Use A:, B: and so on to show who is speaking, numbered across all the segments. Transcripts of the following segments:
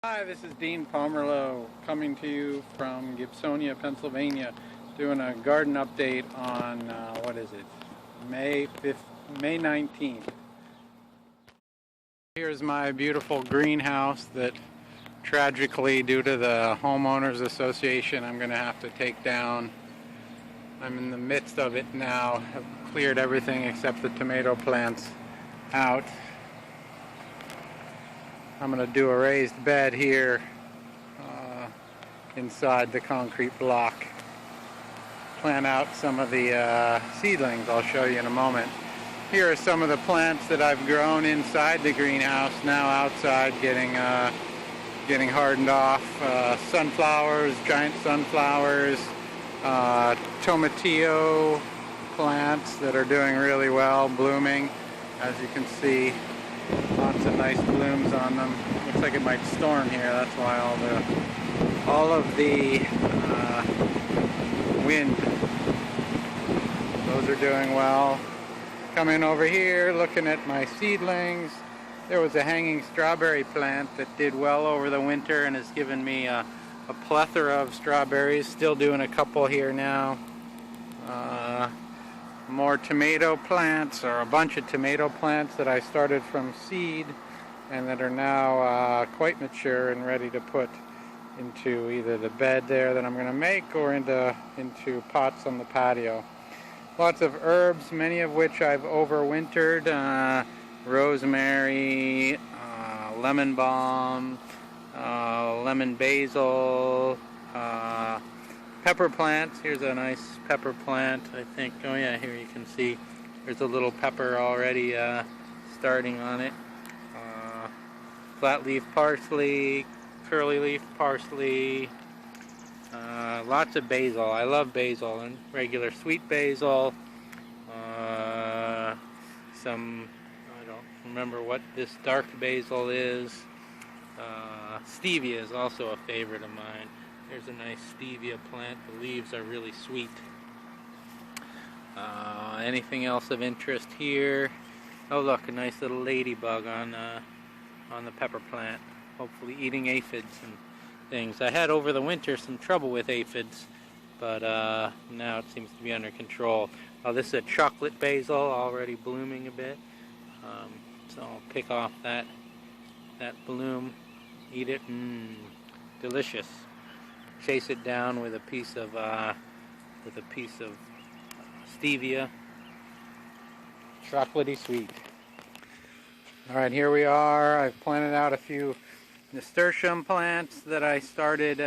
A: Hi, this is Dean Pomerleau coming to you from Gibsonia, Pennsylvania, doing a garden update on, what is it, May 19th. Here's my beautiful greenhouse that tragically, due to the Homeowners Association, I'm going to have to take down. I'm in the midst of it now. I've cleared everything except the tomato plants out. I'm going to do a raised bed here inside the concrete block. Plant out some of the seedlings I'll show you in a moment. Here are some of the plants that I've grown inside the greenhouse, now outside getting hardened off. Sunflowers, giant sunflowers, tomatillo plants that are doing really well, blooming, as you can see. Lots of nice blooms on them. Looks like it might storm here. That's why all of the wind. Those are doing well. Coming over here, looking at my seedlings. There was a hanging strawberry plant that did well over the winter and has given me a plethora of strawberries. Still doing a couple here now. More tomato plants, or a bunch of tomato plants that I started from seed and that are now quite mature and ready to put into either the bed there that I'm going to make or into pots on the patio. Lots of herbs, many of which I've overwintered. Rosemary, lemon balm, lemon basil, pepper plants. Here's a nice pepper plant, I think. Oh yeah, here you can see there's a little pepper already starting on it. Flat leaf parsley, curly leaf parsley, lots of basil. I love basil, and regular sweet basil. Some, I don't remember what this dark basil is. Stevia is also a favorite of mine. There's a nice stevia plant. The leaves are really sweet. Anything else of interest here? Oh look, a nice little ladybug on the pepper plant. Hopefully eating aphids and things. I had over the winter some trouble with aphids, but now it seems to be under control. Oh, this is a chocolate basil, already blooming a bit. So I'll pick off that bloom, eat it. Delicious. Chase it down with a piece of stevia. Chocolatey sweet. All right, here we are. I've planted out a few Nasturtium plants that I started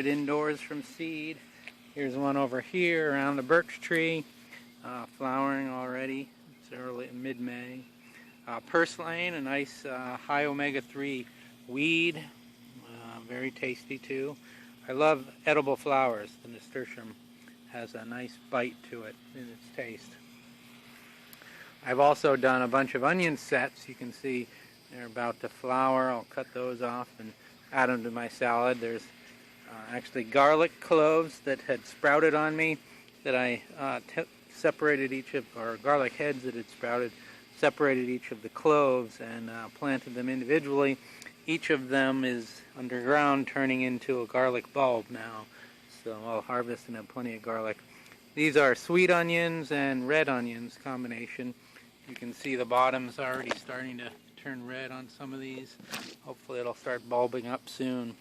A: indoors from seed. Here's one over here around the birch tree, flowering already. It's early mid-May. Purslane, a nice high omega-3 weed. Very tasty too. I love edible flowers. The nasturtium has a nice bite to it in its taste. I've also done a bunch of onion sets. You can see they're about to flower. I'll cut those off and add them to my salad. There's actually garlic cloves that had sprouted on me that I separated or garlic heads that had sprouted, separated each of the cloves and planted them individually. Each of them is underground, turning into a garlic bulb now. So I'll harvest and have plenty of garlic. These are sweet onions and red onions combination. You can see the bottom's already starting to turn red on some of these. Hopefully it'll start bulbing up soon.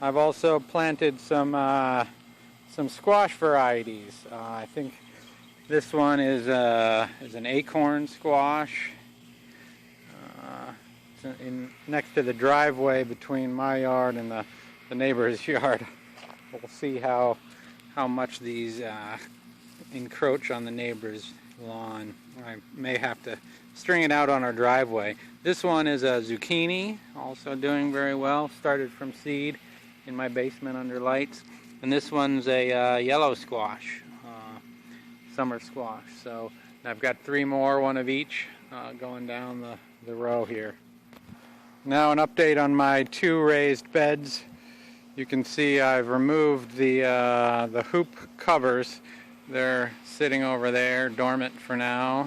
A: I've also planted some squash varieties. I think this one is an acorn squash. Next to the driveway between my yard and the neighbor's yard. We'll see how much these encroach on the neighbor's lawn. I may have to string it out on our driveway. This one is a zucchini, also doing very well. Started from seed in my basement under lights. And this one's a yellow squash, summer squash. So I've got three more, one of each, going down the row here. Now an update on my two raised beds. You can see I've removed the hoop covers. They're sitting over there, dormant for now,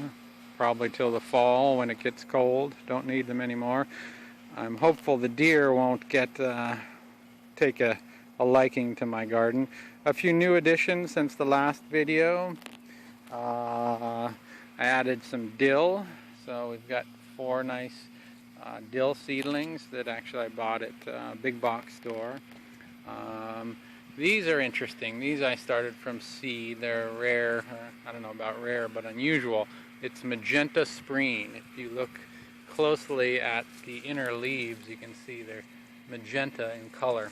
A: probably till the fall when it gets cold. Don't need them anymore. I'm hopeful the deer won't take a liking to my garden. A few new additions since the last video. I added some dill, so we've got 4 nice dill seedlings that actually I bought at a big box store. These are interesting. These I started from seed. They're rare. I don't know about rare, but unusual. It's Magenta Spreen. If you look closely at the inner leaves, you can see they're magenta in color.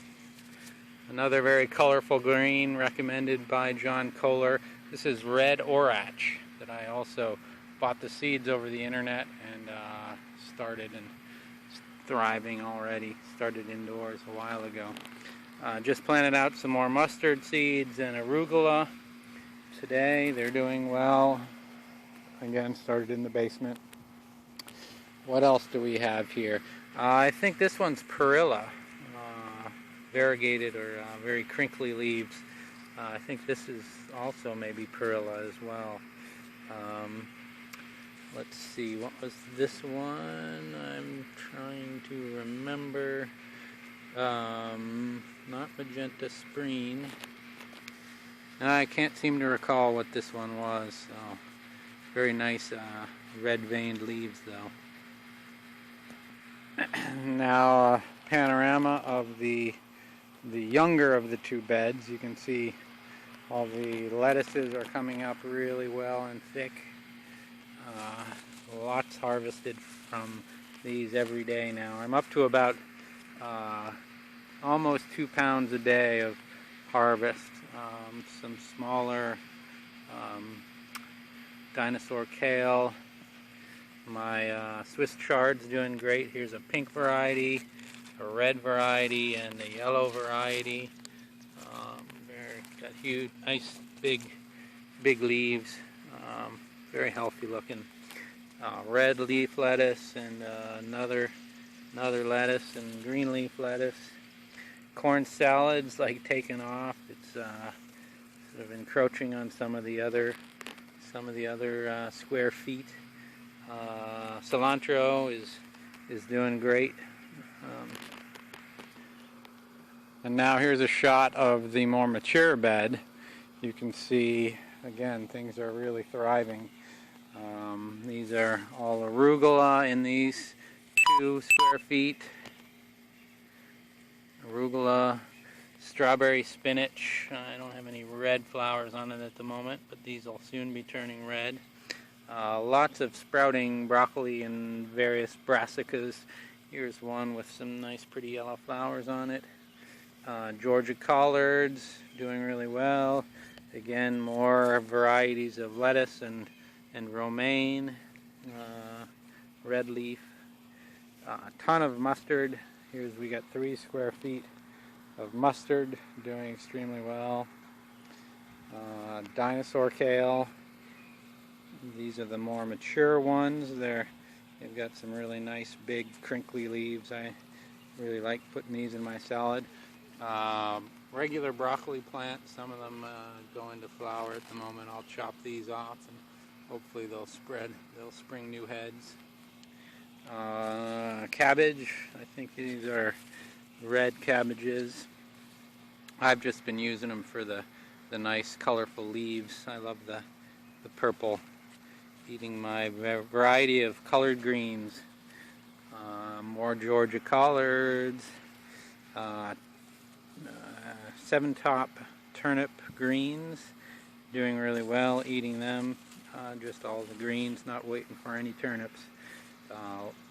A: Another very colorful green recommended by John Kohler. This is red Orach that I also bought the seeds over the internet and started and thriving already. Started indoors a while ago. Just planted out some more mustard seeds and arugula today. They're doing well. Again, started in the basement. What else do we have here? I think this one's perilla. Variegated or very crinkly leaves. I think this is also maybe perilla as well. Let's see, what was this one? I'm trying to remember. Not Magenta Spreen. I can't seem to recall what this one was. So, very nice red veined leaves though. Now panorama of the younger of the 2 beds. You can see all the lettuces are coming up really well and thick. Lots harvested from these every day now. I'm up to about almost 2 pounds a day of harvest. Some smaller Dinosaur kale. My Swiss Chard's doing great. Here's a pink variety, a red variety, and a yellow variety. Got huge, nice, big leaves. Very healthy looking. Red leaf lettuce and another lettuce and green leaf lettuce. Corn salad's like taken off. It's sort of encroaching on some of the other square feet. Cilantro is doing great. And now here's a shot of the more mature bed. You can see, again, things are really thriving. These are all arugula in these 2 square feet. Arugula, strawberry spinach. I don't have any red flowers on it at the moment, but these will soon be turning red. Lots of sprouting broccoli and various brassicas. Here's one with some nice pretty yellow flowers on it. Georgia collards doing really well. Again, more varieties of lettuce and romaine, red leaf. A ton of mustard. We got 3 square feet of mustard doing extremely well. Dinosaur kale. These are the more mature ones. They've got some really nice big crinkly leaves. I really like putting these in my salad. Regular broccoli plants, some of them go into flower at the moment. I'll chop these off and hopefully they'll spring new heads. Cabbage, I think these are red cabbages. I've just been using them for the nice colorful leaves. I love the purple. Eating my variety of colored greens. More Georgia collards. 7-top turnip greens, doing really well, eating them, just all the greens, not waiting for any turnips.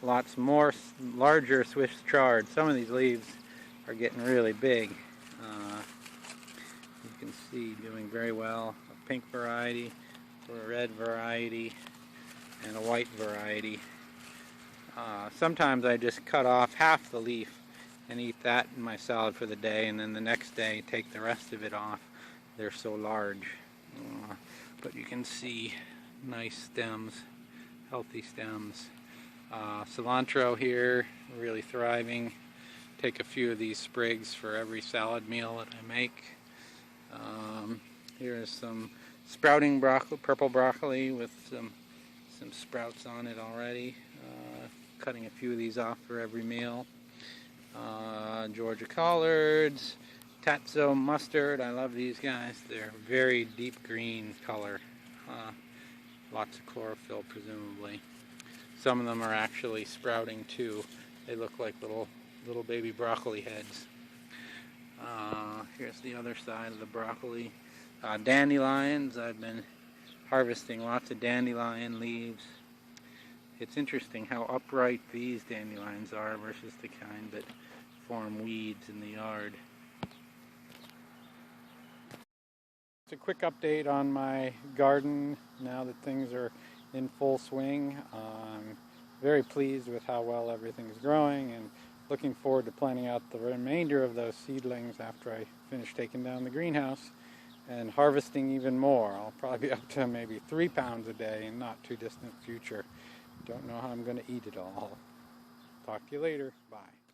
A: Lots more larger Swiss chard. Some of these leaves are getting really big. You can see doing very well. A pink variety, a red variety, and a white variety. Sometimes I just cut off half the leaf and eat that in my salad for the day, and then the next day take the rest of it off. They're so large. But you can see nice stems, healthy stems. Cilantro here, really thriving. Take a few of these sprigs for every salad meal that I make. Here's some sprouting broccoli, purple broccoli with some sprouts on it already. cutting a few of these off for every meal. Georgia Collards, Tatsoi mustard. I love these guys. They're very deep green color. Lots of chlorophyll, presumably. Some of them are actually sprouting too. They look like little baby broccoli heads. Here's the other side of the broccoli. Dandelions. I've been harvesting lots of dandelion leaves. It's interesting how upright these dandelions are versus the kind that form weeds in the yard. It's a quick update on my garden now that things are in full swing. I'm very pleased with how well everything is growing and looking forward to planting out the remainder of those seedlings after I finish taking down the greenhouse and harvesting even more. I'll probably be up to maybe 3 pounds a day in not too distant future. Don't know how I'm going to eat it all. Talk to you later. Bye.